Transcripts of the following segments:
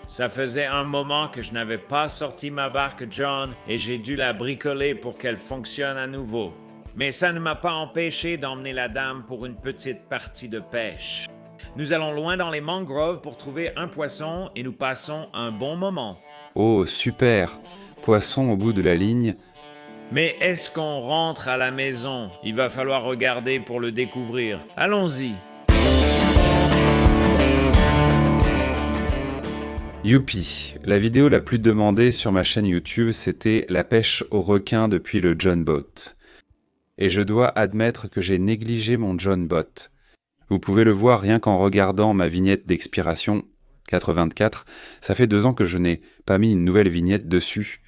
Ça faisait un moment que je n'avais pas sorti ma barque John et j'ai dû la bricoler pour qu'elle fonctionne à nouveau. Mais ça ne m'a pas empêché d'emmener la dame pour une petite partie de pêche. Nous allons loin dans les mangroves pour trouver un poisson et nous passons un bon moment. Oh, super! Poisson au bout de la ligne. Mais est-ce qu'on rentre à la maison? Il va falloir regarder pour le découvrir. Allons-y. Youpi! La vidéo la plus demandée sur ma chaîne YouTube, c'était la pêche au requin depuis le John Boat. Et je dois admettre que j'ai négligé mon John Boat. Vous pouvez le voir rien qu'en regardant ma vignette d'expiration, 424, ça fait 2 ans que je n'ai pas mis une nouvelle vignette dessus.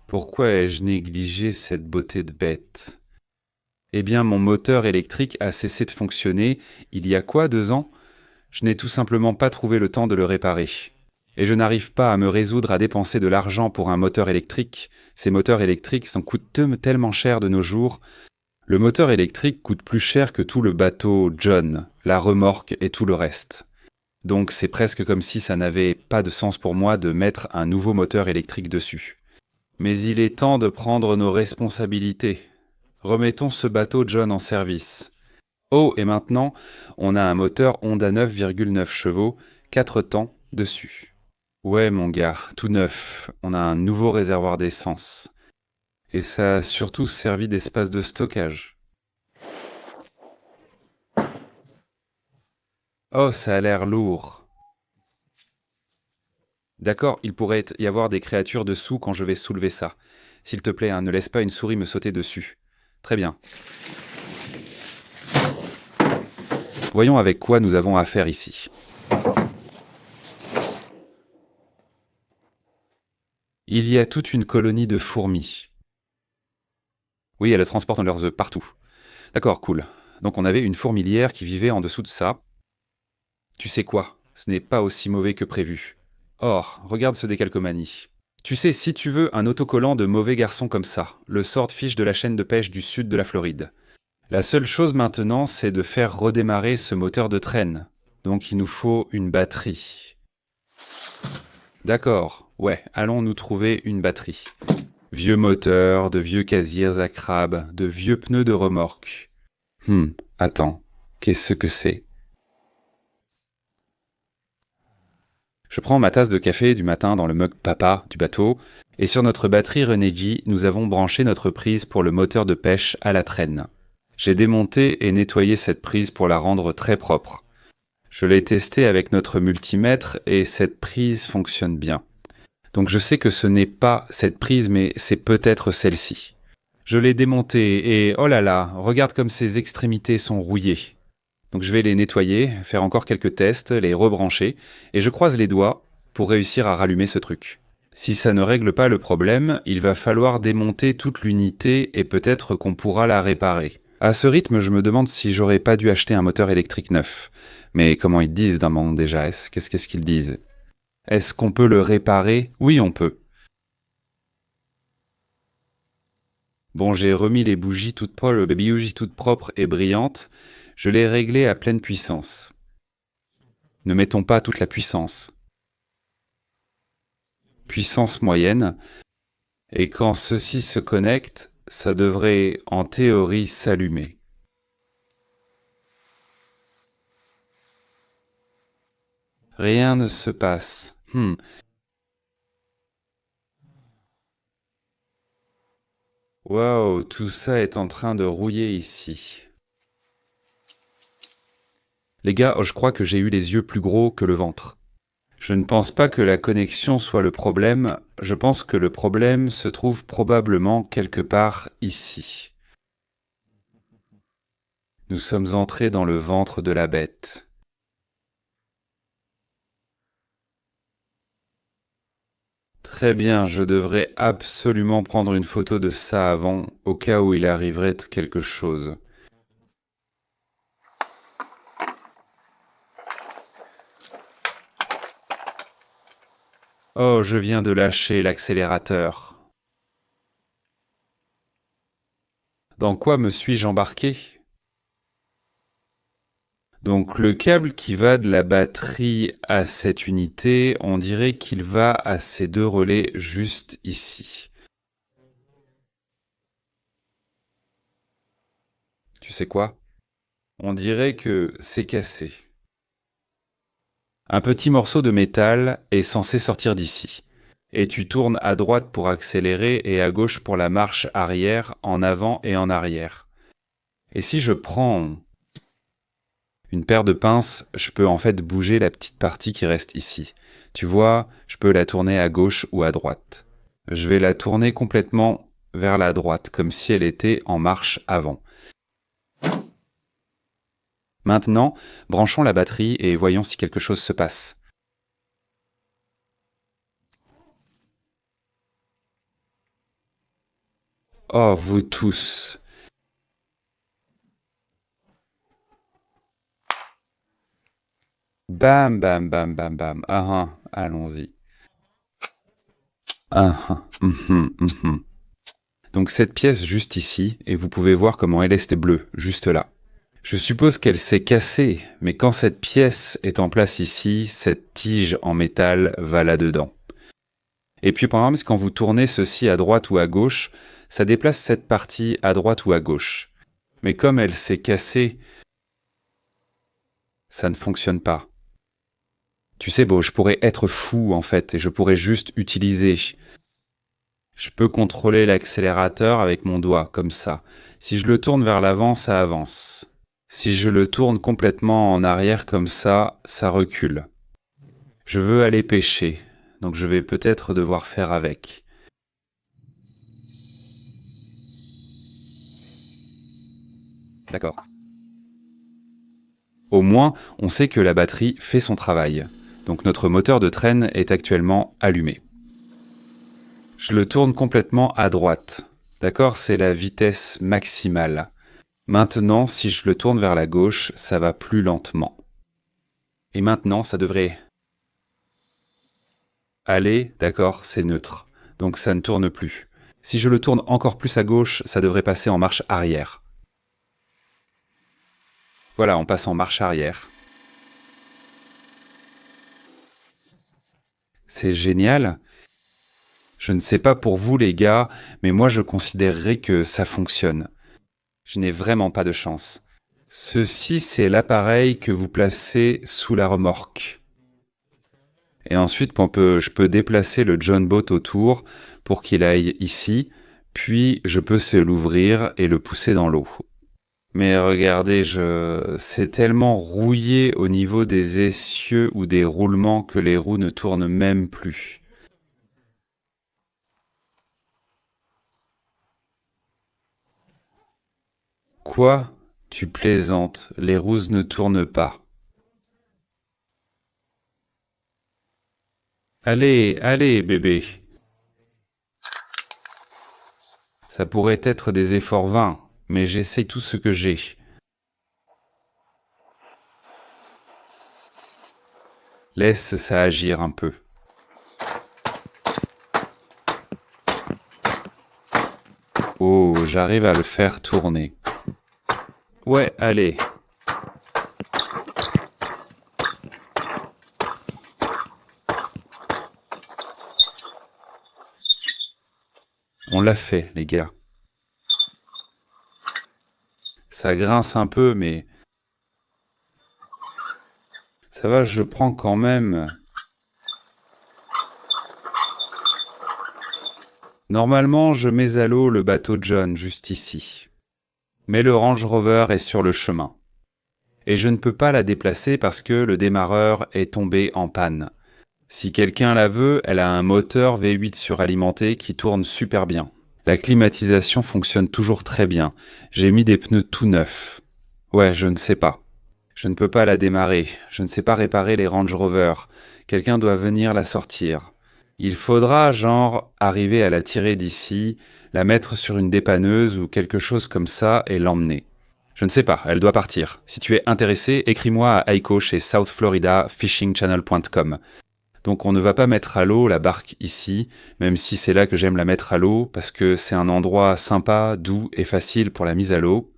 Pourquoi ai-je négligé cette beauté de bête? Eh bien, mon moteur électrique a cessé de fonctionner il y a quoi, 2 ans? Je n'ai tout simplement pas trouvé le temps de le réparer. Et je n'arrive pas à me résoudre à dépenser de l'argent pour un moteur électrique. Ces moteurs électriques coûtent tellement cher de nos jours. Le moteur électrique coûte plus cher que tout le bateau John, la remorque et tout le reste. Donc c'est presque comme si ça n'avait pas de sens pour moi de mettre un nouveau moteur électrique dessus. Mais il est temps de prendre nos responsabilités. Remettons ce bateau John en service. Oh, et maintenant, on a un moteur Honda 9,9 chevaux, 4 temps, dessus. Ouais, mon gars, tout neuf. On a un nouveau réservoir d'essence. Et ça a surtout servi d'espace de stockage. Oh, ça a l'air lourd. D'accord, il pourrait y avoir des créatures dessous quand je vais soulever ça. S'il te plaît, hein, ne laisse pas une souris me sauter dessus. Très bien. Voyons avec quoi nous avons affaire ici. Il y a toute une colonie de fourmis. Oui, elles transportent leurs œufs partout. D'accord, cool. Donc on avait une fourmilière qui vivait en dessous de ça. Tu sais quoi? Ce n'est pas aussi mauvais que prévu. Or, regarde ce décalcomanie. Tu sais, si tu veux un autocollant de mauvais garçon comme ça, le swordfish de la chaîne de pêche du sud de la Floride. La seule chose maintenant, c'est de faire redémarrer ce moteur de traîne. Donc il nous faut une batterie. D'accord, ouais, allons nous trouver une batterie. Vieux moteur, de vieux casiers à crabe, de vieux pneus de remorque. Attends, qu'est-ce que c'est? Je prends ma tasse de café du matin dans le mug papa du bateau, et sur notre batterie Renegy, nous avons branché notre prise pour le moteur de pêche à la traîne. J'ai démonté et nettoyé cette prise pour la rendre très propre. Je l'ai testée avec notre multimètre et cette prise fonctionne bien. Donc je sais que ce n'est pas cette prise, mais c'est peut-être celle-ci. Je l'ai démontée et oh là là, regarde comme ses extrémités sont rouillées. Donc je vais les nettoyer, faire encore quelques tests, les rebrancher, et je croise les doigts pour réussir à rallumer ce truc. Si ça ne règle pas le problème, il va falloir démonter toute l'unité et peut-être qu'on pourra la réparer. À ce rythme, je me demande si j'aurais pas dû acheter un moteur électrique neuf. Mais comment ils disent d'un moment déjà? Qu'est-ce qu'ils disent? Est-ce qu'on peut le réparer? Oui, on peut. Bon, j'ai remis les bougies toutes propres et brillantes. Je l'ai réglé à pleine puissance. Ne mettons pas toute la puissance. Puissance moyenne. Et quand ceci se connecte, ça devrait en théorie s'allumer. Rien ne se passe. Waouh, tout ça est en train de rouiller ici. Les gars, je crois que j'ai eu les yeux plus gros que le ventre. Je ne pense pas que la connexion soit le problème, je pense que le problème se trouve probablement quelque part ici. Nous sommes entrés dans le ventre de la bête. Très bien, je devrais absolument prendre une photo de ça avant, au cas où il arriverait quelque chose. Oh, je viens de lâcher l'accélérateur. Dans quoi me suis-je embarqué? Donc le câble qui va de la batterie à cette unité, on dirait qu'il va à ces deux relais juste ici. Tu sais quoi? On dirait que c'est cassé. Un petit morceau de métal est censé sortir d'ici. Et tu tournes à droite pour accélérer et à gauche pour la marche arrière, en avant et en arrière. Et si je prends une paire de pinces, je peux en fait bouger la petite partie qui reste ici. Tu vois, je peux la tourner à gauche ou à droite. Je vais la tourner complètement vers la droite, comme si elle était en marche avant. Maintenant, branchons la batterie et voyons si quelque chose se passe. Oh, vous tous! Bam, bam, bam, bam, bam. Allons-y. Donc cette pièce juste ici, et vous pouvez voir comment elle est bleue, juste là. Je suppose qu'elle s'est cassée, mais quand cette pièce est en place ici, cette tige en métal va là-dedans. Et puis par exemple, quand vous tournez ceci à droite ou à gauche, ça déplace cette partie à droite ou à gauche. Mais comme elle s'est cassée, ça ne fonctionne pas. Tu sais, je pourrais être fou en fait, et je pourrais juste utiliser. Je peux contrôler l'accélérateur avec mon doigt, comme ça. Si je le tourne vers l'avant, ça avance. Si je le tourne complètement en arrière comme ça recule. Je veux aller pêcher, donc je vais peut-être devoir faire avec. D'accord. Au moins, on sait que la batterie fait son travail. Donc notre moteur de traîne est actuellement allumé. Je le tourne complètement à droite. D'accord, c'est la vitesse maximale. Maintenant, si je le tourne vers la gauche, ça va plus lentement. Et maintenant, ça devrait aller, d'accord, c'est neutre. Donc ça ne tourne plus. Si je le tourne encore plus à gauche, ça devrait passer en marche arrière. Voilà, on passe en marche arrière. C'est génial. Je ne sais pas pour vous les gars, mais moi je considérerais que ça fonctionne. Je n'ai vraiment pas de chance. Ceci, c'est l'appareil que vous placez sous la remorque. Et ensuite, je peux déplacer le John Boat autour pour qu'il aille ici, puis je peux l'ouvrir et le pousser dans l'eau. Mais regardez, c'est tellement rouillé au niveau des essieux ou des roulements que les roues ne tournent même plus. Quoi? Tu plaisantes, les roues ne tournent pas. Allez, allez, bébé. Ça pourrait être des efforts vains, mais j'essaye tout ce que j'ai. Laisse ça agir un peu. Oh, j'arrive à le faire tourner. Ouais, allez. On l'a fait, les gars. Ça grince un peu, mais... ça va, je prends quand même... Normalement, je mets à l'eau le bateau John juste ici. Mais le Range Rover est sur le chemin. Et je ne peux pas la déplacer parce que le démarreur est tombé en panne. Si quelqu'un la veut, elle a un moteur V8 suralimenté qui tourne super bien. La climatisation fonctionne toujours très bien. J'ai mis des pneus tout neufs. Ouais, je ne sais pas. Je ne peux pas la démarrer. Je ne sais pas réparer les Range Rover. Quelqu'un doit venir la sortir. Il faudra, arriver à la tirer d'ici, la mettre sur une dépanneuse ou quelque chose comme ça et l'emmener. Je ne sais pas, elle doit partir. Si tu es intéressé, écris-moi à Aiko chez southfloridafishingchannel.com. Donc on ne va pas mettre à l'eau la barque ici, même si c'est là que j'aime la mettre à l'eau, parce que c'est un endroit sympa, doux et facile pour la mise à l'eau.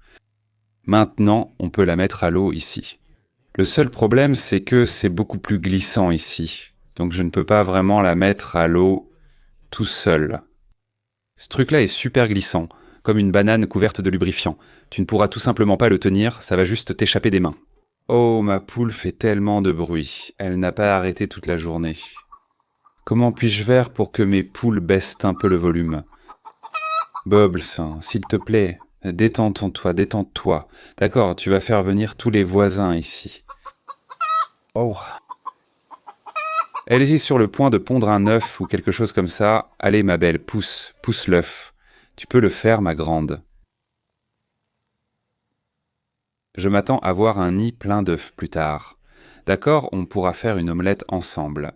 Maintenant, on peut la mettre à l'eau ici. Le seul problème, c'est que c'est beaucoup plus glissant ici. Donc je ne peux pas vraiment la mettre à l'eau tout seul. Ce truc-là est super glissant, comme une banane couverte de lubrifiant. Tu ne pourras tout simplement pas le tenir, ça va juste t'échapper des mains. Oh, ma poule fait tellement de bruit. Elle n'a pas arrêté toute la journée. Comment puis-je faire pour que mes poules baissent un peu le volume? Bobbles, s'il te plaît, détends-toi, détends-toi. D'accord, tu vas faire venir tous les voisins ici. Oh. Elle est sur le point de pondre un œuf ou quelque chose comme ça. Allez, ma belle, pousse, pousse l'œuf. Tu peux le faire, ma grande. Je m'attends à voir un nid plein d'œufs plus tard. D'accord, on pourra faire une omelette ensemble.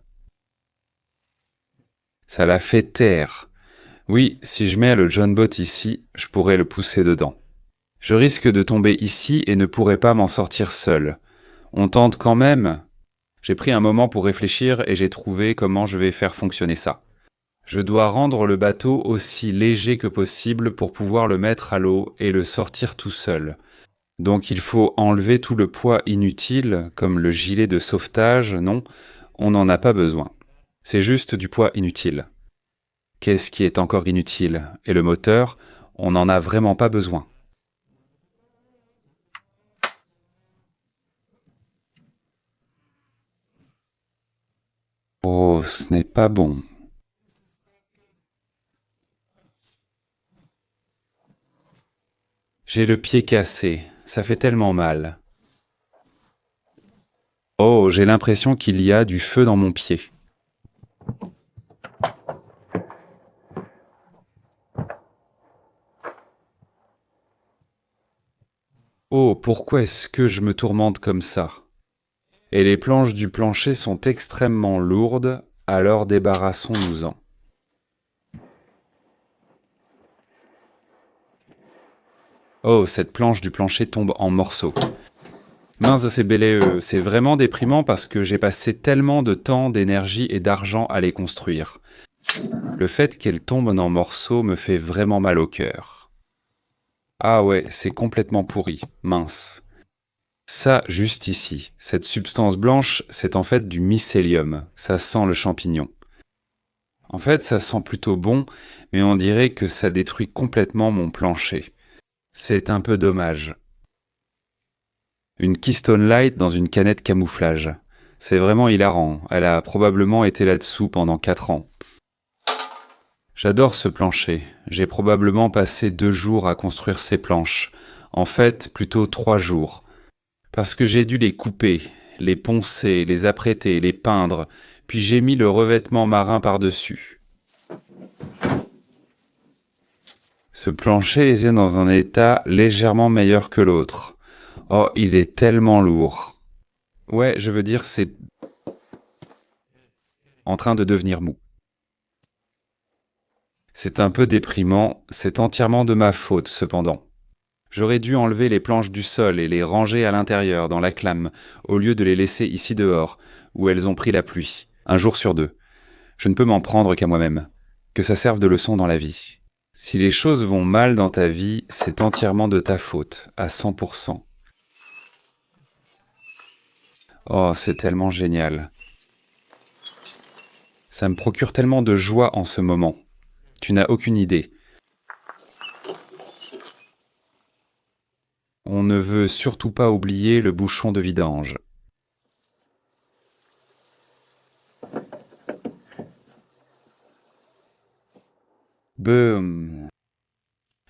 Ça la fait taire. Oui, si je mets le John Boat ici, je pourrais le pousser dedans. Je risque de tomber ici et ne pourrai pas m'en sortir seul. On tente quand même. J'ai pris un moment pour réfléchir et j'ai trouvé comment je vais faire fonctionner ça. Je dois rendre le bateau aussi léger que possible pour pouvoir le mettre à l'eau et le sortir tout seul. Donc il faut enlever tout le poids inutile, comme le gilet de sauvetage, non, on n'en a pas besoin. C'est juste du poids inutile. Qu'est-ce qui est encore inutile? Et le moteur, on n'en a vraiment pas besoin. Oh, ce n'est pas bon. J'ai le pied cassé, ça fait tellement mal. Oh, j'ai l'impression qu'il y a du feu dans mon pied. Oh, pourquoi est-ce que je me tourmente comme ça? Et les planches du plancher sont extrêmement lourdes, alors débarrassons-nous-en. Oh, cette planche du plancher tombe en morceaux. Mince, c'est belé, c'est vraiment déprimant parce que j'ai passé tellement de temps, d'énergie et d'argent à les construire. Le fait qu'elles tombent en morceaux me fait vraiment mal au cœur. Ah ouais, c'est complètement pourri, mince. Ça, juste ici, cette substance blanche, c'est en fait du mycélium, ça sent le champignon. En fait, ça sent plutôt bon, mais on dirait que ça détruit complètement mon plancher. C'est un peu dommage. Une Keystone Light dans une canette camouflage. C'est vraiment hilarant, elle a probablement été là-dessous pendant 4 ans. J'adore ce plancher, j'ai probablement passé 2 jours à construire ces planches. En fait, plutôt 3 jours. Parce que j'ai dû les couper, les poncer, les apprêter, les peindre, puis j'ai mis le revêtement marin par-dessus. Ce plancher est dans un état légèrement meilleur que l'autre. Oh, il est tellement lourd. Ouais, je veux dire, c'est en train de devenir mou. C'est un peu déprimant, c'est entièrement de ma faute cependant. J'aurais dû enlever les planches du sol et les ranger à l'intérieur, dans la clame, au lieu de les laisser ici dehors, où elles ont pris la pluie, un jour sur 2. Je ne peux m'en prendre qu'à moi-même. Que ça serve de leçon dans la vie. Si les choses vont mal dans ta vie, c'est entièrement de ta faute, à 100%. Oh, c'est tellement génial. Ça me procure tellement de joie en ce moment. Tu n'as aucune idée. On ne veut surtout pas oublier le bouchon de vidange. Boum.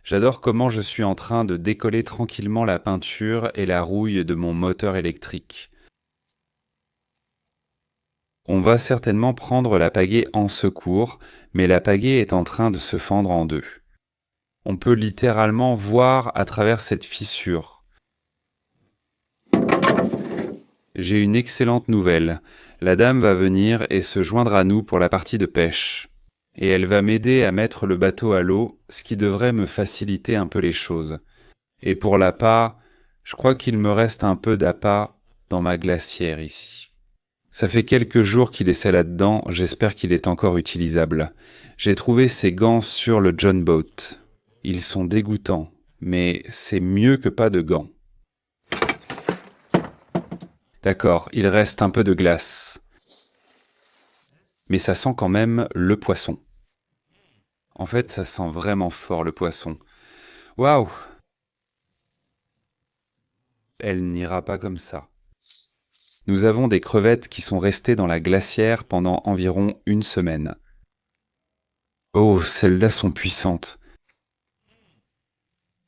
J'adore comment je suis en train de décoller tranquillement la peinture et la rouille de mon moteur électrique. On va certainement prendre la pagaie en secours, mais la pagaie est en train de se fendre en 2. On peut littéralement voir à travers cette fissure. J'ai une excellente nouvelle. La dame va venir et se joindre à nous pour la partie de pêche. Et elle va m'aider à mettre le bateau à l'eau, ce qui devrait me faciliter un peu les choses. Et pour l'appât, je crois qu'il me reste un peu d'appât dans ma glacière ici. Ça fait quelques jours qu'il essaie là-dedans, j'espère qu'il est encore utilisable. J'ai trouvé ces gants sur le John Boat. Ils sont dégoûtants, mais c'est mieux que pas de gants. D'accord, il reste un peu de glace. Mais ça sent quand même le poisson. En fait, ça sent vraiment fort le poisson. Waouh! Elle n'ira pas comme ça. Nous avons des crevettes qui sont restées dans la glacière pendant environ une semaine. Oh, celles-là sont puissantes.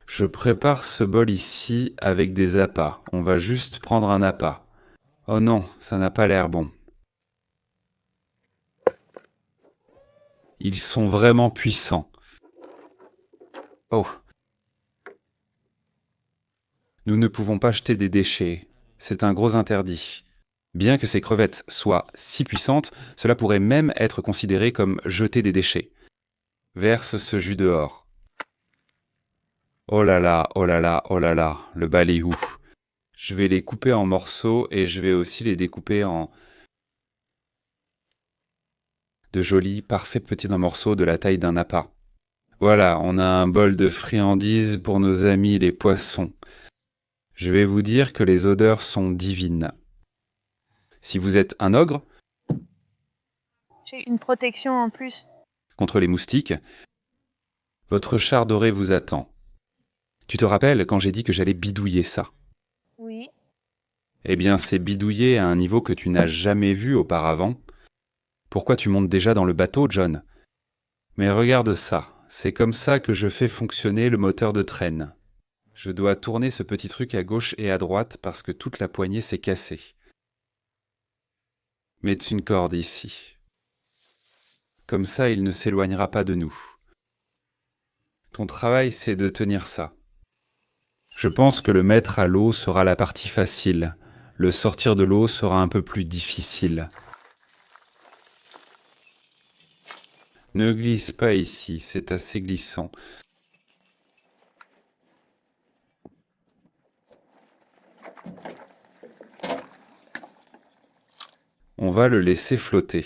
Je prépare ce bol ici avec des appâts. On va juste prendre un appât. Oh non, ça n'a pas l'air bon. Ils sont vraiment puissants. Oh, nous ne pouvons pas jeter des déchets. C'est un gros interdit. Bien que ces crevettes soient si puissantes, cela pourrait même être considéré comme jeter des déchets. Verse ce jus dehors. Oh là là, oh là là, oh là là, le balayou. Je vais les couper en morceaux et je vais aussi les découper en de jolis, parfaits petits morceaux de la taille d'un appât. Voilà, on a un bol de friandises pour nos amis les poissons. Je vais vous dire que les odeurs sont divines. Si vous êtes un ogre, J'ai une protection en plus. contre les moustiques, votre char doré vous attend. Tu te rappelles quand j'ai dit que j'allais bidouiller ça? Oui. Eh bien, c'est bidouillé à un niveau que tu n'as jamais vu auparavant. Pourquoi tu montes déjà dans le bateau, John? Mais regarde ça, c'est comme ça que je fais fonctionner le moteur de traîne. Je dois tourner ce petit truc à gauche et à droite parce que toute la poignée s'est cassée. Mets une corde ici. Comme ça, il ne s'éloignera pas de nous. Ton travail, c'est de tenir ça. Je pense que le mettre à l'eau sera la partie facile. Le sortir de l'eau sera un peu plus difficile. Ne glisse pas ici, c'est assez glissant. On va le laisser flotter.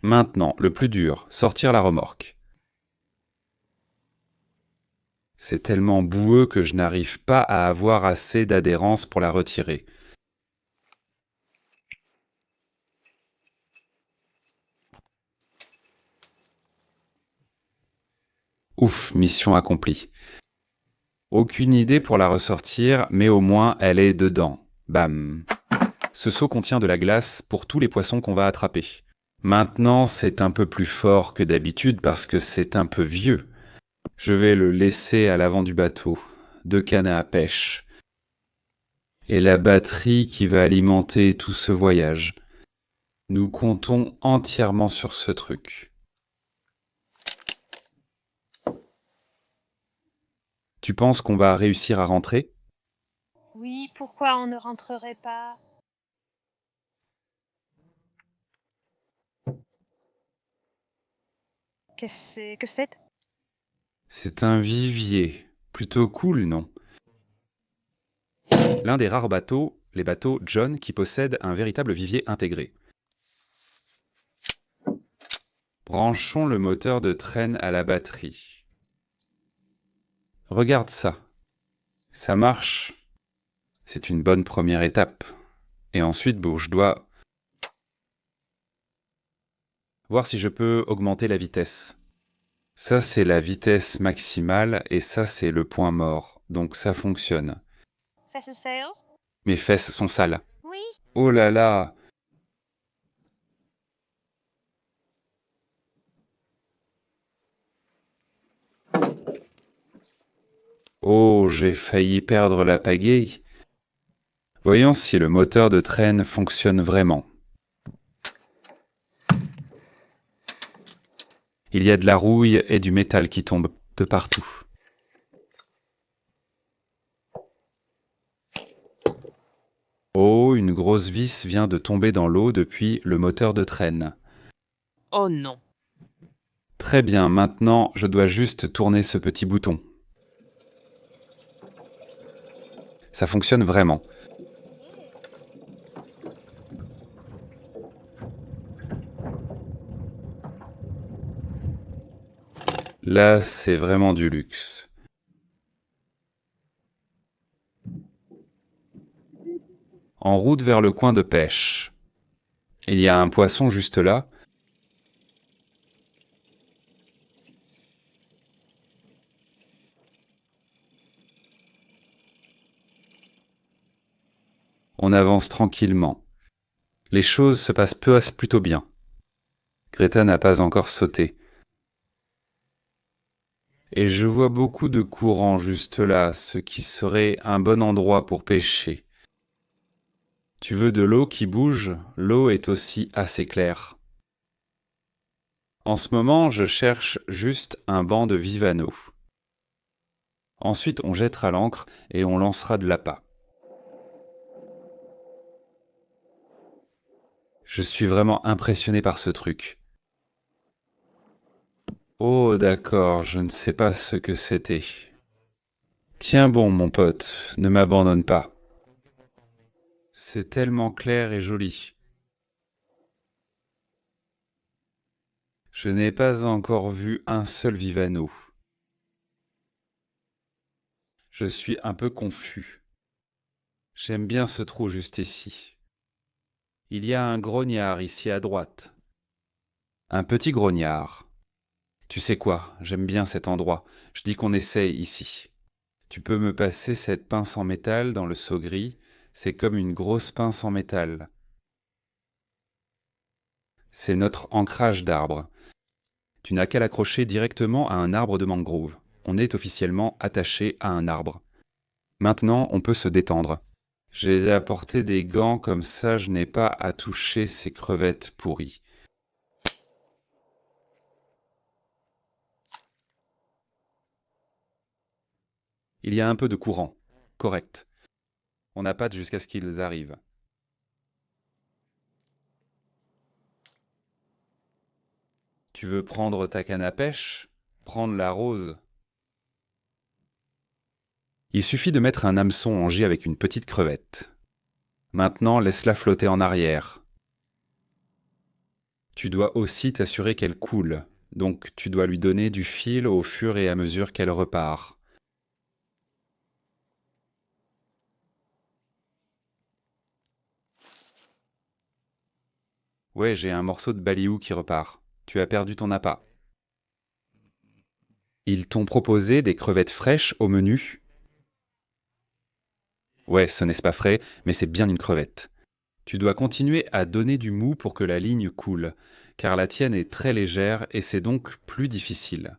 Maintenant, le plus dur, sortir la remorque. C'est tellement boueux que je n'arrive pas à avoir assez d'adhérence pour la retirer. Ouf, mission accomplie. Aucune idée pour la ressortir, mais au moins elle est dedans. Bam. Ce seau contient de la glace pour tous les poissons qu'on va attraper. Maintenant, c'est un peu plus fort que d'habitude parce que c'est un peu vieux. Je vais le laisser à l'avant du bateau, 2 cannes à pêche. Et la batterie qui va alimenter tout ce voyage. Nous comptons entièrement sur ce truc. Tu penses qu'on va réussir à rentrer? Oui, pourquoi on ne rentrerait pas? Que c'est? C'est un vivier. Plutôt cool, non? L'un des rares bateaux, les bateaux John, qui possèdent un véritable vivier intégré. Branchons le moteur de traîne à la batterie. Regarde ça. Ça marche. C'est une bonne première étape. Et ensuite, bon, je dois voir si je peux augmenter la vitesse. Ça, c'est la vitesse maximale et ça, c'est le point mort. Donc ça fonctionne. Fast sails? Mes fesses sont sales. Oui. Oh là là! Oh, j'ai failli perdre la pagaie. Voyons si le moteur de traîne fonctionne vraiment. Il y a de la rouille et du métal qui tombe de partout. Oh, une grosse vis vient de tomber dans l'eau depuis le moteur de traîne. Oh non. Très bien, maintenant je dois juste tourner ce petit bouton. Ça fonctionne vraiment. Là, c'est vraiment du luxe. En route vers le coin de pêche. Il y a un poisson juste là. On avance tranquillement. Les choses se passent plutôt bien. Greta n'a pas encore sauté. Et je vois beaucoup de courants juste là, ce qui serait un bon endroit pour pêcher. Tu veux de l'eau qui bouge? L'eau est aussi assez claire. En ce moment, je cherche juste un banc de Vivano. Ensuite, on jettera l'ancre et on lancera de l'appât. Je suis vraiment impressionné par ce truc. Oh d'accord, je ne sais pas ce que c'était. Tiens bon, mon pote, ne m'abandonne pas. C'est tellement clair et joli. Je n'ai pas encore vu un seul Vivano. Je suis un peu confus. J'aime bien ce trou juste ici. Il y a un grognard ici à droite. Un petit grognard. Tu sais quoi, j'aime bien cet endroit. Je dis qu'on essaye ici. Tu peux me passer cette pince en métal dans le seau gris. C'est comme une grosse pince en métal. C'est notre ancrage d'arbre. Tu n'as qu'à l'accrocher directement à un arbre de mangrove. On est officiellement attaché à un arbre. Maintenant, on peut se détendre. J'ai apporté des gants, comme ça je n'ai pas à toucher ces crevettes pourries. Il y a un peu de courant. Correct. On appâte jusqu'à ce qu'ils arrivent. Tu veux prendre ta canne à pêche? Prendre la rose. Il suffit de mettre un hameçon en J avec une petite crevette. Maintenant, laisse-la flotter en arrière. Tu dois aussi t'assurer qu'elle coule, donc tu dois lui donner du fil au fur et à mesure qu'elle repart. Ouais, j'ai un morceau de baliou qui repart. Tu as perdu ton appât. Ils t'ont proposé des crevettes fraîches au menu? Ouais, ce n'est pas frais, mais c'est bien une crevette. Tu dois continuer à donner du mou pour que la ligne coule, car la tienne est très légère et c'est donc plus difficile.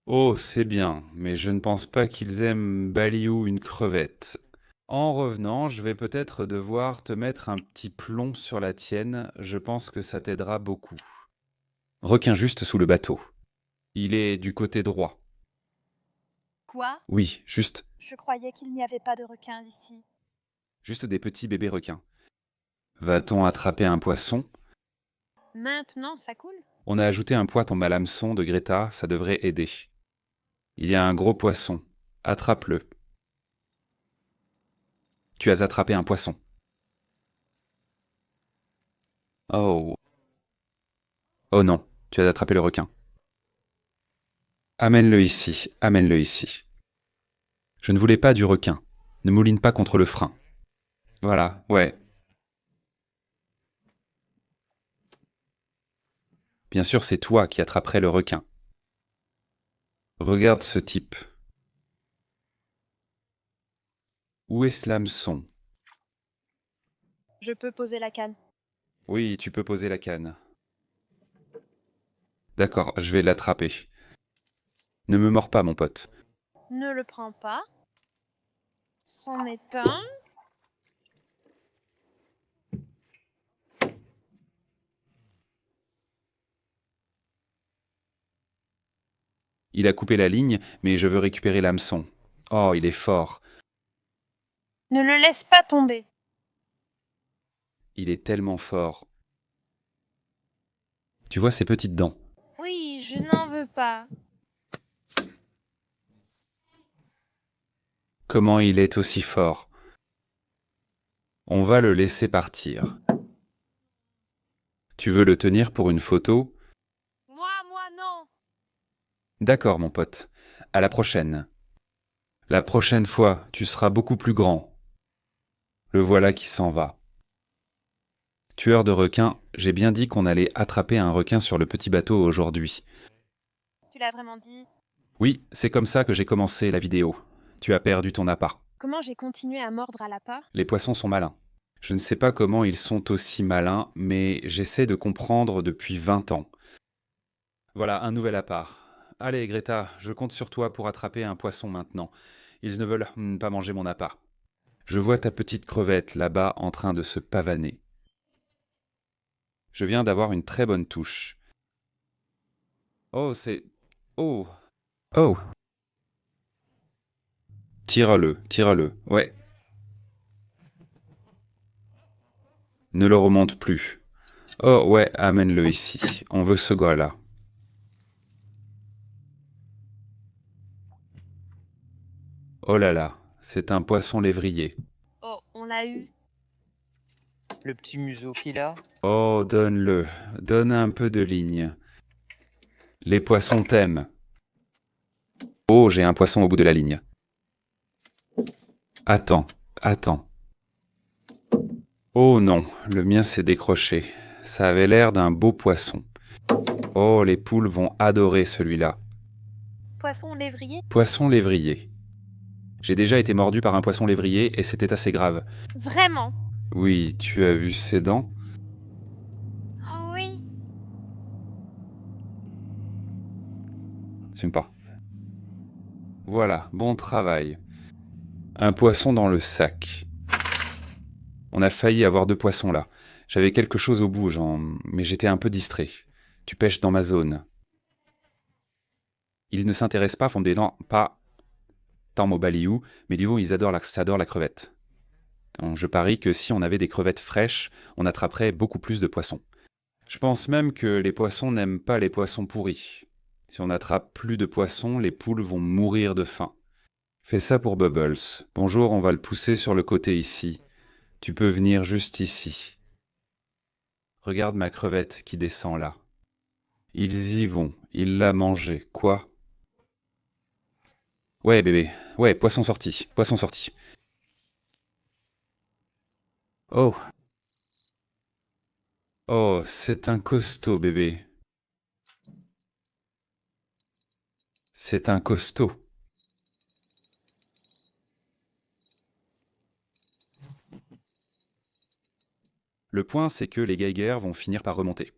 Oh, c'est bien, mais je ne pense pas qu'ils aiment baliou une crevette. En revenant, je vais peut-être devoir te mettre un petit plomb sur la tienne, je pense que ça t'aidera beaucoup. Requin juste sous le bateau. Il est du côté droit. Quoi? Oui, juste Je croyais qu'il n'y avait pas de requins ici. des petits bébés requins. Va-t-on attraper un poisson? Maintenant, ça coule? On a ajouté un poids tombe à l'hameçon de Greta, ça devrait aider. Il y a un gros poisson. Attrape-le. Tu as attrapé un poisson. Oh. Oh non, tu as attrapé le requin. Amène-le ici, amène-le ici. Je ne voulais pas du requin. Ne mouline pas contre le frein. Voilà, ouais. Bien sûr, c'est toi qui attraperais le requin. Regarde ce type. Où est ce l'hameçon? Je peux poser la canne. Oui, tu peux poser la canne. D'accord, je vais l'attraper. Ne me mords pas, mon pote. Ne le prends pas. C'en est un. Il a coupé la ligne, mais je veux récupérer l'hameçon. Oh, il est fort. Ne le laisse pas tomber. Il est tellement fort. Tu vois ses petites dents. Oui, je n'en veux pas. Comment il est aussi fort. On va le laisser partir. Tu veux le tenir pour une photo? Moi non. D'accord, mon pote. À la prochaine. La prochaine fois, tu seras beaucoup plus grand. Le voilà qui s'en va. Tueur de requins, j'ai bien dit qu'on allait attraper un requin sur le petit bateau aujourd'hui. Tu l'as vraiment dit? Oui, c'est comme ça que j'ai commencé la vidéo. Tu as perdu ton appât. Comment j'ai continué à mordre à l'appât? Les poissons sont malins. Je ne sais pas comment ils sont aussi malins, mais j'essaie de comprendre depuis 20 ans. Voilà, un nouvel appât. Allez, Greta, je compte sur toi pour attraper un poisson maintenant. Ils ne veulent pas manger mon appât. Je vois ta petite crevette là-bas en train de se pavaner. Je viens d'avoir une très bonne touche. Oh, c'est... Oh. Oh. Tire-le, tire-le. Ouais. Ne le remonte plus. Oh, ouais, amène-le ici. On veut ce gars-là. Oh là là, c'est un poisson lévrier. Oh, on l'a eu. Le petit museau qu'il a. Oh, donne-le. Donne un peu de ligne. Les poissons t'aiment. Oh, j'ai un poisson au bout de la ligne. Attends, attends. Oh non, le mien s'est décroché. Ça avait l'air d'un beau poisson. Oh, les poules vont adorer celui-là. Poisson lévrier? Poisson lévrier. J'ai déjà été mordu par un poisson lévrier et c'était assez grave. Vraiment? Oui, tu as vu ses dents? Oh oui. Sympa. Voilà, bon travail. Un poisson dans le sac. On a failli avoir 2 poissons là. J'avais quelque chose au bout, mais j'étais un peu distrait. Tu pêches dans ma zone. Ils ne s'intéressent pas, font des dents, pas tant au baliou, mais du coup, ils adorent la crevette. Donc, je parie que si on avait des crevettes fraîches, on attraperait beaucoup plus de poissons. Je pense même que les poissons n'aiment pas les poissons pourris. Si on attrape plus de poissons, les poules vont mourir de faim. Fais ça pour Bubbles. Bonjour, on va le pousser sur le côté ici. Tu peux venir juste ici. Regarde ma crevette qui descend là. Ils y vont, ils l'a mangée. Quoi? Ouais, bébé. Ouais, poisson sorti, poisson sorti. Oh. Oh, c'est un costaud, bébé. C'est un costaud. Le point, c'est que les Geiger vont finir par remonter.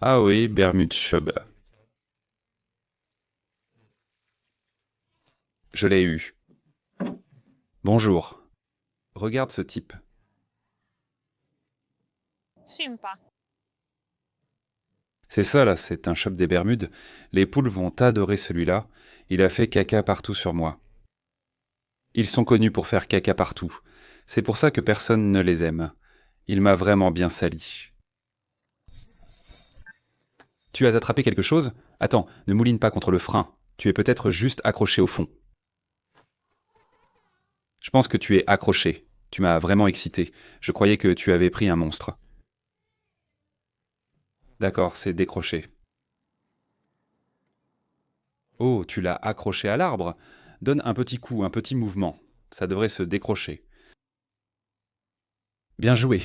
Ah oui, Bermude Chub. Je l'ai eu. Bonjour. Regarde ce type. Sympa. C'est ça là, c'est un chub des Bermudes. Les poules vont adorer celui-là. Il a fait caca partout sur moi. Ils sont connus pour faire caca partout. C'est pour ça que personne ne les aime. Il m'a vraiment bien sali. Tu as attrapé quelque chose? Attends, ne mouline pas contre le frein. Tu es peut-être juste accroché au fond. Je pense que tu es accroché. Tu m'as vraiment excité. Je croyais que tu avais pris un monstre. D'accord, c'est décroché. Oh, tu l'as accroché à l'arbre? Donne un petit coup, un petit mouvement. Ça devrait se décrocher. Bien joué.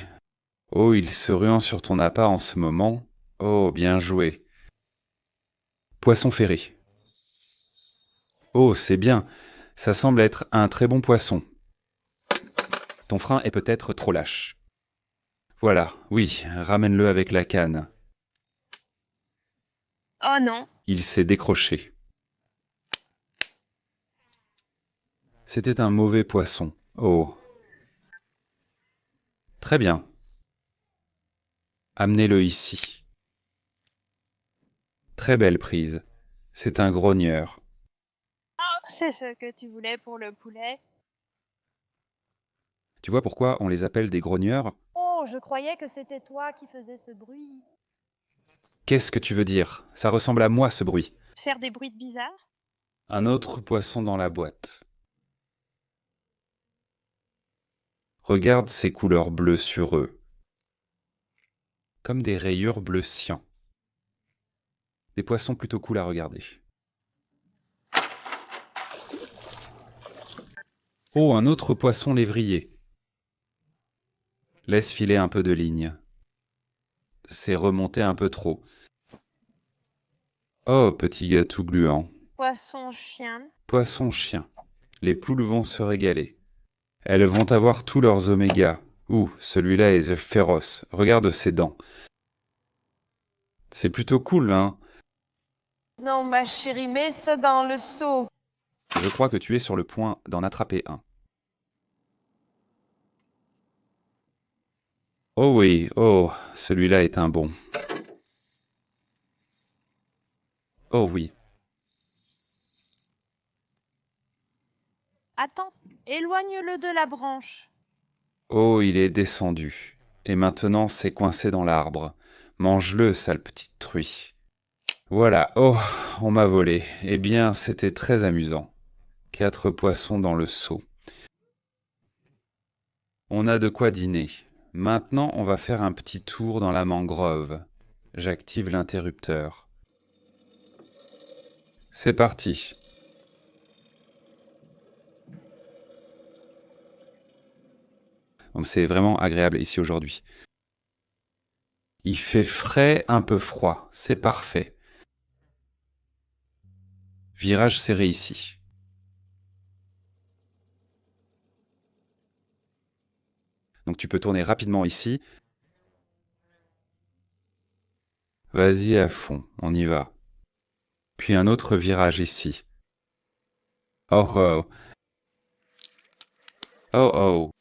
Oh, il se ruant sur ton appât en ce moment. Oh, bien joué. Poisson ferré. Oh, c'est bien. Ça semble être un très bon poisson. Ton frein est peut-être trop lâche. Voilà, oui, ramène-le avec la canne. Oh non. Il s'est décroché. C'était un mauvais poisson. Oh. Très bien. Amenez-le ici. Très belle prise. C'est un grogneur. C'est ce que tu voulais pour le poulet. Tu vois pourquoi on les appelle des grogneurs? Oh, je croyais que c'était toi qui faisais ce bruit. Qu'est-ce que tu veux dire? Ça ressemble à moi ce bruit. Faire des bruits bizarres? Un autre poisson dans la boîte. Regarde ces couleurs bleues sur eux. Comme des rayures bleu cyan. Des poissons plutôt cool à regarder. Oh, un autre poisson lévrier. Laisse filer un peu de ligne. C'est remonté un peu trop. Oh, petit gars tout gluant. Poisson chien. Poisson chien. Les poules vont se régaler. Elles vont avoir tous leurs omégas. Ouh, celui-là est féroce. Regarde ses dents. C'est plutôt cool, hein? Non, ma chérie, mets ça dans le seau. Je crois que tu es sur le point d'en attraper un. Oh oui, oh, celui-là est un bon. Oh oui. Attends, éloigne-le de la branche. Oh, il est descendu. Et maintenant, c'est coincé dans l'arbre. Mange-le, sale petite truie. Voilà, oh, on m'a volé. Eh bien, c'était très amusant. 4 poissons dans le seau. On a de quoi dîner. Maintenant, on va faire un petit tour dans la mangrove. J'active l'interrupteur. C'est parti. Donc, c'est vraiment agréable ici aujourd'hui. Il fait frais, un peu froid. C'est parfait. Virage serré ici. Donc tu peux tourner rapidement ici. Vas-y à fond, on y va. Puis un autre virage ici. Oh oh. Oh oh.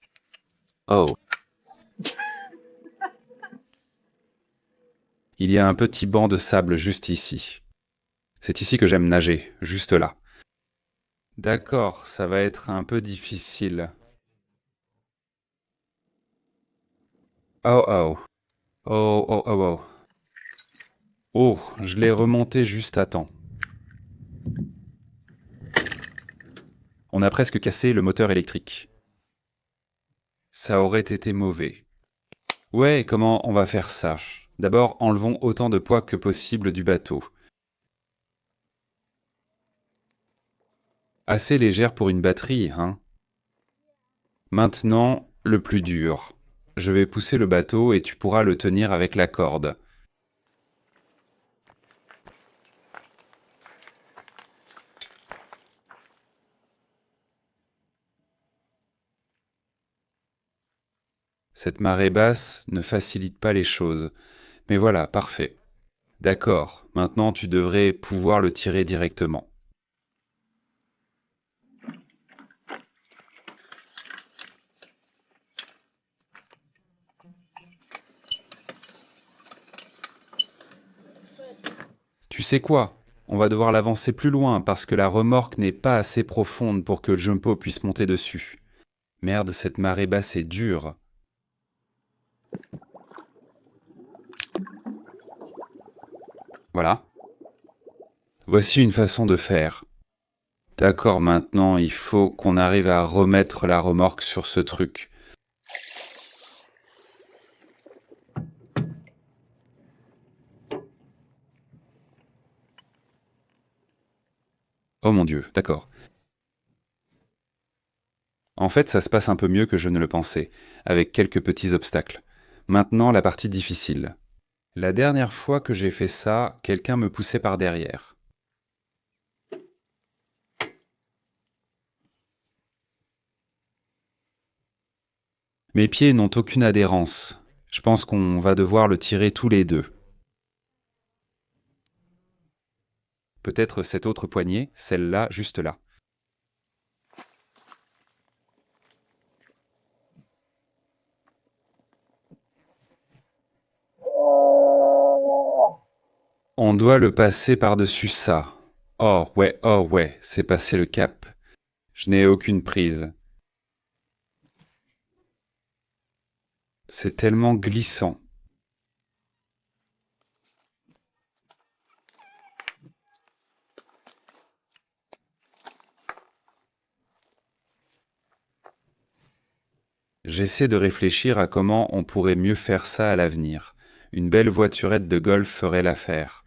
Oh. Il y a un petit banc de sable juste ici. C'est ici que j'aime nager, juste là. D'accord, ça va être un peu difficile. Oh oh. Oh oh oh oh. Oh, je l'ai remonté juste à temps. On a presque cassé le moteur électrique. Ça aurait été mauvais. Ouais, comment on va faire ça? D'abord, enlevons autant de poids que possible du bateau. Assez légère pour une batterie, hein? Maintenant, le plus dur. Je vais pousser le bateau et tu pourras le tenir avec la corde. Cette marée basse ne facilite pas les choses. Mais voilà, parfait. D'accord, maintenant tu devrais pouvoir le tirer directement. Tu sais quoi? On va devoir l'avancer plus loin parce que la remorque n'est pas assez profonde pour que Jumpo puisse monter dessus. Merde, cette marée basse est dure. Voilà. Voici une façon de faire. D'accord, maintenant il faut qu'on arrive à remettre la remorque sur ce truc. Oh mon Dieu, d'accord. En fait, ça se passe un peu mieux que je ne le pensais, avec quelques petits obstacles. Maintenant, la partie difficile. La dernière fois que j'ai fait ça, quelqu'un me poussait par derrière. Mes pieds n'ont aucune adhérence. Je pense qu'on va devoir le tirer tous les deux. Peut-être cette autre poignée, celle-là, juste là. On doit le passer par-dessus ça. Oh ouais, c'est passé le cap. Je n'ai aucune prise. C'est tellement glissant. J'essaie de réfléchir à comment on pourrait mieux faire ça à l'avenir. Une belle voiturette de golf ferait l'affaire.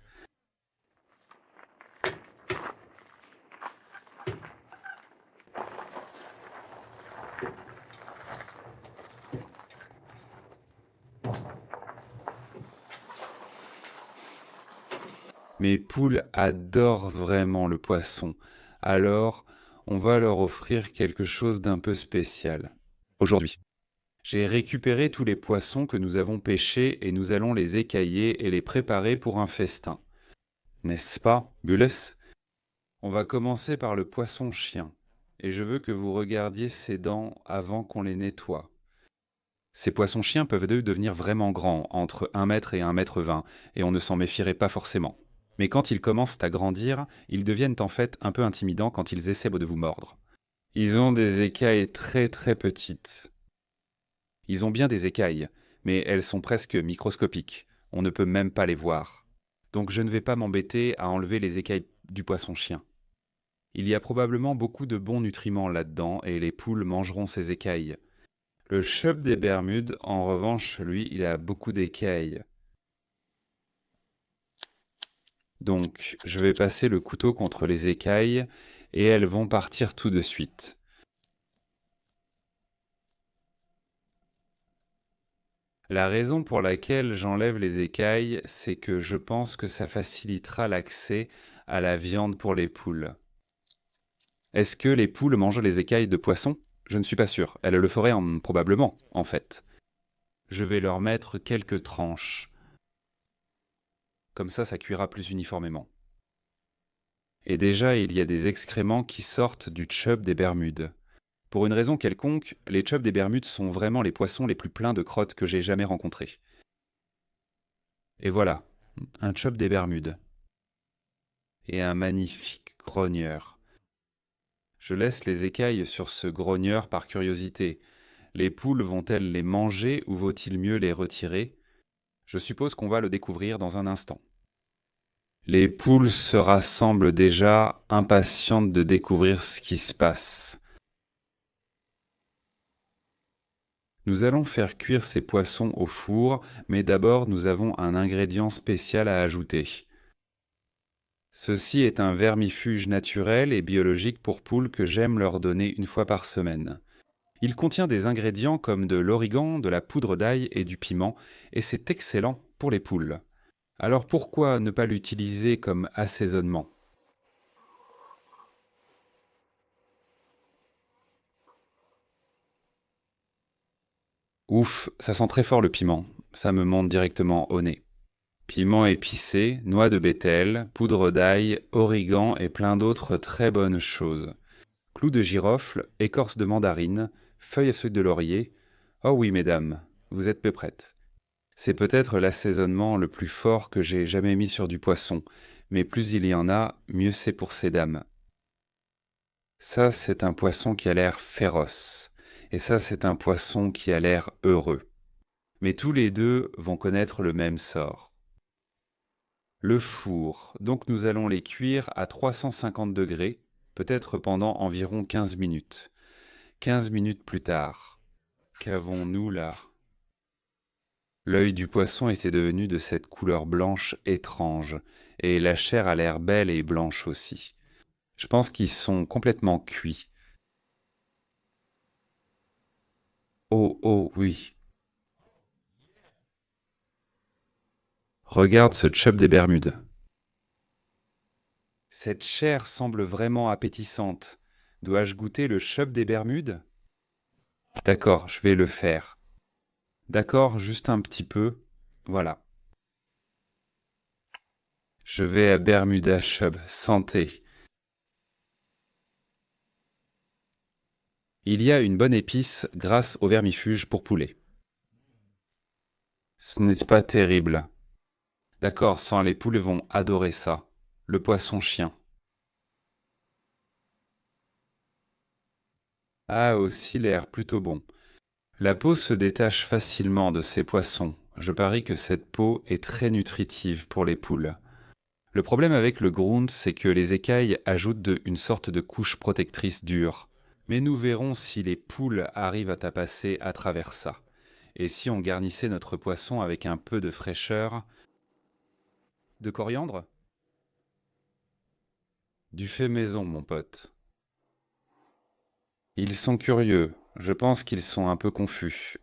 Mes poules adorent vraiment le poisson, alors on va leur offrir quelque chose d'un peu spécial. Aujourd'hui, j'ai récupéré tous les poissons que nous avons pêchés et nous allons les écailler et les préparer pour un festin. N'est-ce pas, Bulus? On va commencer par le poisson-chien, et je veux que vous regardiez ses dents avant qu'on les nettoie. Ces poissons-chiens peuvent devenir vraiment grands, entre 1 mètre et 1 mètre 20, et on ne s'en méfierait pas forcément. Mais quand ils commencent à grandir, ils deviennent en fait un peu intimidants quand ils essaient de vous mordre. Ils ont des écailles très très petites. Ils ont bien des écailles, mais elles sont presque microscopiques. On ne peut même pas les voir. Donc je ne vais pas m'embêter à enlever les écailles du poisson-chien. Il y a probablement beaucoup de bons nutriments là-dedans et les poules mangeront ces écailles. Le chub des Bermudes, en revanche, lui, il a beaucoup d'écailles. Donc, je vais passer le couteau contre les écailles et elles vont partir tout de suite. La raison pour laquelle j'enlève les écailles, c'est que je pense que ça facilitera l'accès à la viande pour les poules. Est-ce que les poules mangent les écailles de poisson? Je ne suis pas sûr. Elles le feraient probablement, en fait. Je vais leur mettre quelques tranches. Comme ça cuira plus uniformément. Et déjà, il y a des excréments qui sortent du chub des Bermudes. Pour une raison quelconque, les chubs des Bermudes sont vraiment les poissons les plus pleins de crottes que j'ai jamais rencontrés. Et voilà, un chub des Bermudes. Et un magnifique grogneur. Je laisse les écailles sur ce grogneur par curiosité. Les poules vont-elles les manger ou vaut-il mieux les retirer? Je suppose qu'on va le découvrir dans un instant. Les poules se rassemblent déjà, impatientes de découvrir ce qui se passe. Nous allons faire cuire ces poissons au four, mais d'abord nous avons un ingrédient spécial à ajouter. Ceci est un vermifuge naturel et biologique pour poules que j'aime leur donner une fois par semaine. Il contient des ingrédients comme de l'origan, de la poudre d'ail et du piment, et c'est excellent pour les poules. Alors pourquoi ne pas l'utiliser comme assaisonnement? Ouf, ça sent très fort le piment, ça me monte directement au nez. Piment épicé, noix de bétel, poudre d'ail, origan et plein d'autres très bonnes choses. Clous de girofle, écorce de mandarine, feuilles de laurier. Oh oui, mesdames, vous êtes peu prêtes. C'est peut-être l'assaisonnement le plus fort que j'ai jamais mis sur du poisson, mais plus il y en a, mieux c'est pour ces dames. Ça, c'est un poisson qui a l'air féroce, et ça, c'est un poisson qui a l'air heureux. Mais tous les deux vont connaître le même sort. Le four, donc nous allons les cuire à 350 degrés, peut-être pendant environ 15 minutes. 15 minutes plus tard, qu'avons-nous là? L'œil du poisson était devenu de cette couleur blanche étrange, et la chair a l'air belle et blanche aussi. Je pense qu'ils sont complètement cuits. Oh, oh, oui. Regarde ce chub des Bermudes. Cette chair semble vraiment appétissante. Dois-je goûter le chub des Bermudes? D'accord, je vais le faire. D'accord, juste un petit peu. Voilà. Je vais à Bermuda Chub. Santé. Il y a une bonne épice grâce au vermifuge pour poulet. Ce n'est pas terrible. D'accord, sans les poules vont adorer ça. Le poisson-chien. A aussi l'air plutôt bon. La peau se détache facilement de ces poissons. Je parie que cette peau est très nutritive pour les poules. Le problème avec le grunt, c'est que les écailles ajoutent une sorte de couche protectrice dure. Mais nous verrons si les poules arrivent à passer à travers ça. Et si on garnissait notre poisson avec un peu de fraîcheur. De coriandre? Du fait maison, mon pote. Ils sont curieux. Je pense qu'ils sont un peu confus.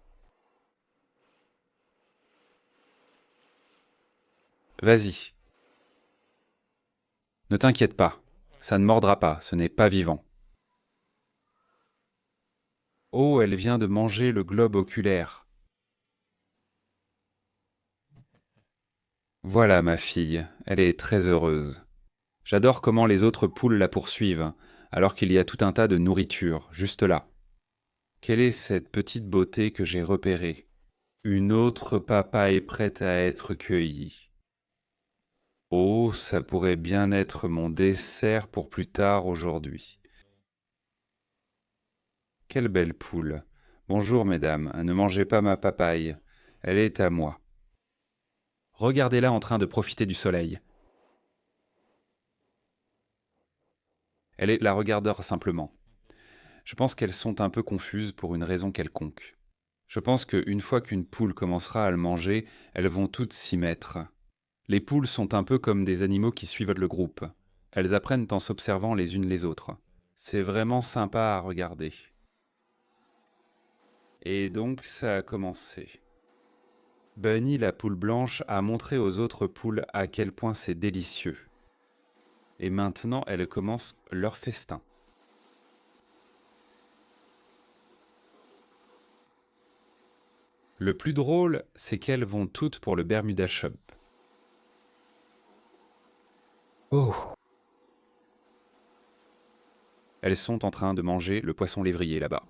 Vas-y. Ne t'inquiète pas, ça ne mordra pas, ce n'est pas vivant. Oh, elle vient de manger le globe oculaire. Voilà ma fille, elle est très heureuse. J'adore comment les autres poules la poursuivent, alors qu'il y a tout un tas de nourriture, juste là. Quelle est cette petite beauté que j'ai repérée? Une autre papa est prête à être cueillie. Oh, ça pourrait bien être mon dessert pour plus tard aujourd'hui. Quelle belle poule. Bonjour mesdames, ne mangez pas ma papaye, elle est à moi. Regardez-la en train de profiter du soleil. Elle la regarde simplement. Je pense qu'elles sont un peu confuses pour une raison quelconque. Je pense qu'une fois qu'une poule commencera à le manger, elles vont toutes s'y mettre. Les poules sont un peu comme des animaux qui suivent le groupe. Elles apprennent en s'observant les unes les autres. C'est vraiment sympa à regarder. Et donc ça a commencé. Bunny, la poule blanche, a montré aux autres poules à quel point c'est délicieux. Et maintenant, elles commencent leur festin. Le plus drôle, c'est qu'elles vont toutes pour le Bermuda Shop. Oh! Elles sont en train de manger le poisson lévrier là-bas.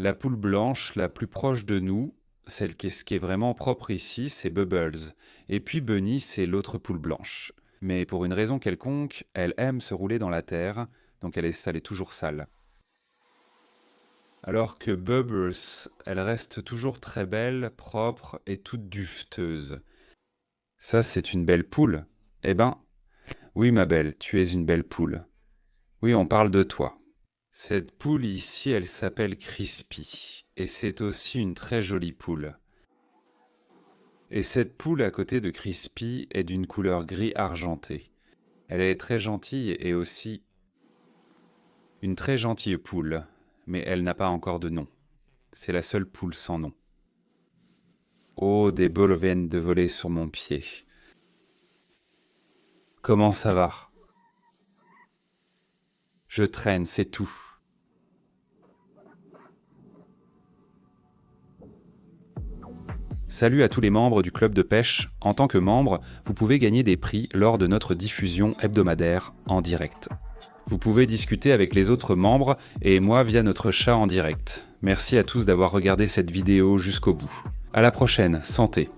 La poule blanche la plus proche de nous, ce qui est vraiment propre ici, c'est Bubbles. Et puis Bunny, c'est l'autre poule blanche. Mais pour une raison quelconque, elle aime se rouler dans la terre, donc elle est toujours sale. Alors que Bubbles, elle reste toujours très belle, propre et toute duveteuse. Ça, c'est une belle poule. Eh ben, oui ma belle, tu es une belle poule. Oui, on parle de toi. Cette poule ici, elle s'appelle Crispy, et c'est aussi une très jolie poule. Et cette poule à côté de Crispy est d'une couleur gris argenté. Elle est très gentille et aussi une très gentille poule, mais elle n'a pas encore de nom. C'est la seule poule sans nom. Oh, des bols viennent de voler sur mon pied. Comment ça va? Je traîne, c'est tout. Salut à tous les membres du club de pêche. En tant que membre, vous pouvez gagner des prix lors de notre diffusion hebdomadaire en direct. Vous pouvez discuter avec les autres membres et moi via notre chat en direct. Merci à tous d'avoir regardé cette vidéo jusqu'au bout. À la prochaine, santé!